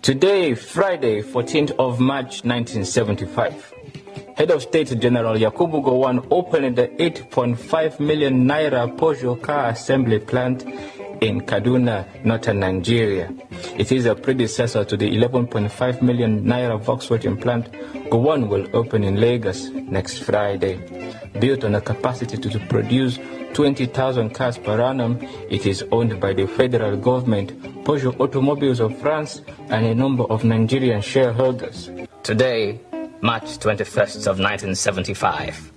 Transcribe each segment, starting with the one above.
Today, Friday, 14th of March 1975, Head of State General Yakubu Gowon opened the 8.5 million naira Peugeot car assembly plant in Kaduna, northern Nigeria. It is a predecessor to the 11.5 million naira Volkswagen plant Gowon will open in Lagos next Friday. Built on a capacity to produce 20,000 cars per annum, it is owned by the federal government, Peugeot Automobiles of France, and a number of Nigerian shareholders. Today, March 21st of 1975,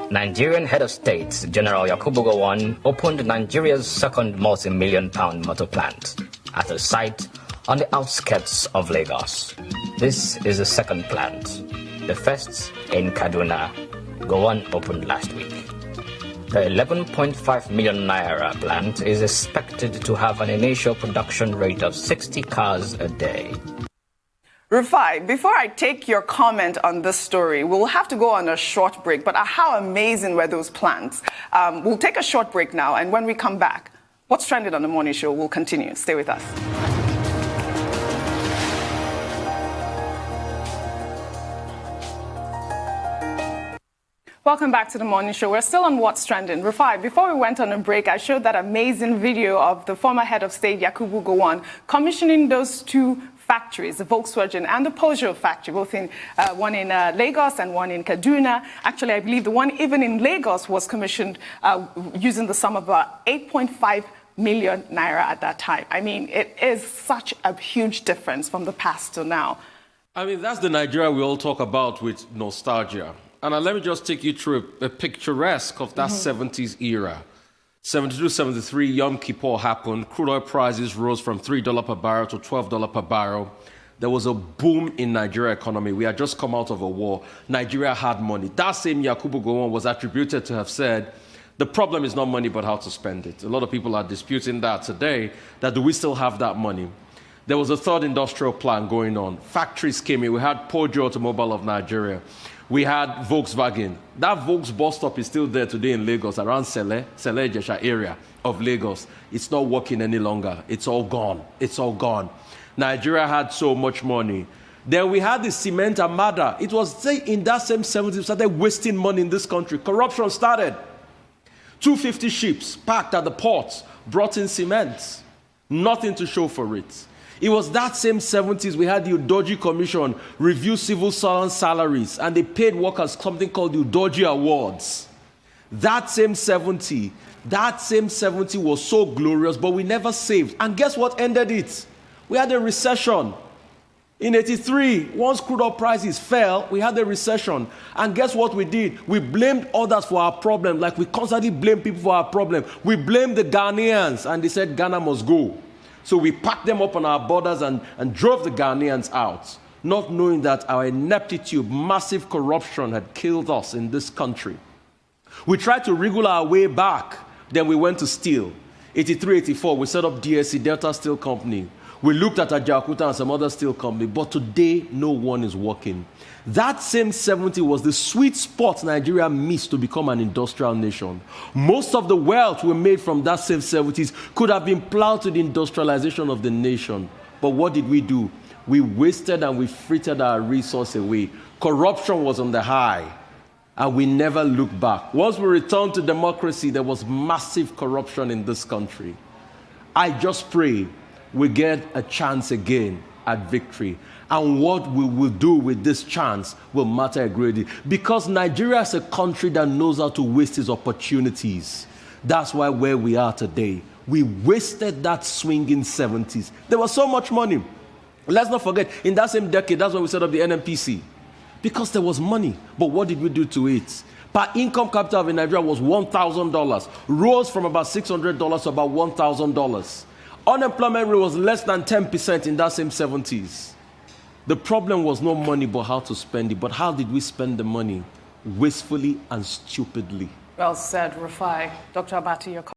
Nigerian Head of State General Yakubu Gowon opened Nigeria's second multi-million-pound motor plant at a site on the outskirts of Lagos. This is the second plant. The first in Kaduna. Gowon opened last week. The 11.5 million naira plant is expected to have an initial production rate of 60 cars a day. Rufai, before I take your comment on this story, we'll have to go on a short break, but how amazing were those plants? We'll take a short break now, and when we come back, What's Trending on the Morning Show will continue. Stay with us. Welcome back to the Morning Show. We're still on What's Trending. Rufai, before we went on a break, I showed that amazing video of the former head of state, Yakubu Gowon, commissioning those two factories, the Volkswagen and the Peugeot factory, both in one in Lagos and one in Kaduna. Actually, I believe the one even in Lagos was commissioned using the sum of about 8.5 million naira at that time. I mean, it is such a huge difference from the past to now. I mean, that's the Nigeria we all talk about with nostalgia. And let me just take you through a picturesque of that 70s era. 72, 73, Yom Kippur happened. Crude oil prices rose from $3 per barrel to $12 per barrel. There was a boom in Nigeria economy. We had just come out of a war. Nigeria had money. That same Yakubu Gowon was attributed to have said, the problem is not money, but how to spend it. A lot of people are disputing that today, that do we still have that money? There was a third industrial plan going on. Factories came in. We had Peugeot Automobile of Nigeria. We had Volkswagen. That Volks bus stop is still there today in Lagos, around Sele Jesha area of Lagos. It's not working any longer. It's all gone. It's all gone. Nigeria had so much money. Then we had the cement armada. It was in that same 70s, started wasting money in this country. Corruption started. 250 ships parked at the ports, brought in cement. Nothing to show for it. It was that same 70s we had the Udoji Commission review civil servant salaries, and they paid workers something called the Udoji Awards. That same 70 was so glorious, but we never saved. And guess what ended it? We had a recession. In 83, once crude oil prices fell, we had a recession. And guess what we did? We blamed others for our problem, like we constantly blame people for our problem. We blamed the Ghanaians, and they said Ghana must go. So we packed them up on our borders and drove the Ghanaians out, not knowing that our ineptitude, massive corruption had killed us in this country. We tried to wriggle our way back. Then we went to steel. 83, 84, we set up DSC, Delta Steel Company. We looked at Ajaokuta and some other steel company, but today no one is working. That same 70 was the sweet spot Nigeria missed to become an industrial nation. Most of the wealth we made from that same 70s could have been plowed to the industrialization of the nation. But what did we do? We wasted and we frittered our resource away. Corruption was on the high, and we never looked back. Once we returned to democracy, there was massive corruption in this country. I just pray we get a chance again at victory. And what we will do with this chance will matter a great deal. Because Nigeria is a country that knows how to waste its opportunities. That's why where we are today, we wasted that swinging 70s. There was so much money. Let's not forget, in that same decade, that's when we set up the NNPC. Because there was money. But what did we do to it? Per income capital in Nigeria was $1,000. Rose from about $600 to about $1,000. Unemployment rate was less than 10% in that same 70s. The problem was not money, but how to spend it. But how did we spend the money? Wastefully and stupidly. Well said, Rufai. Dr. Abati, your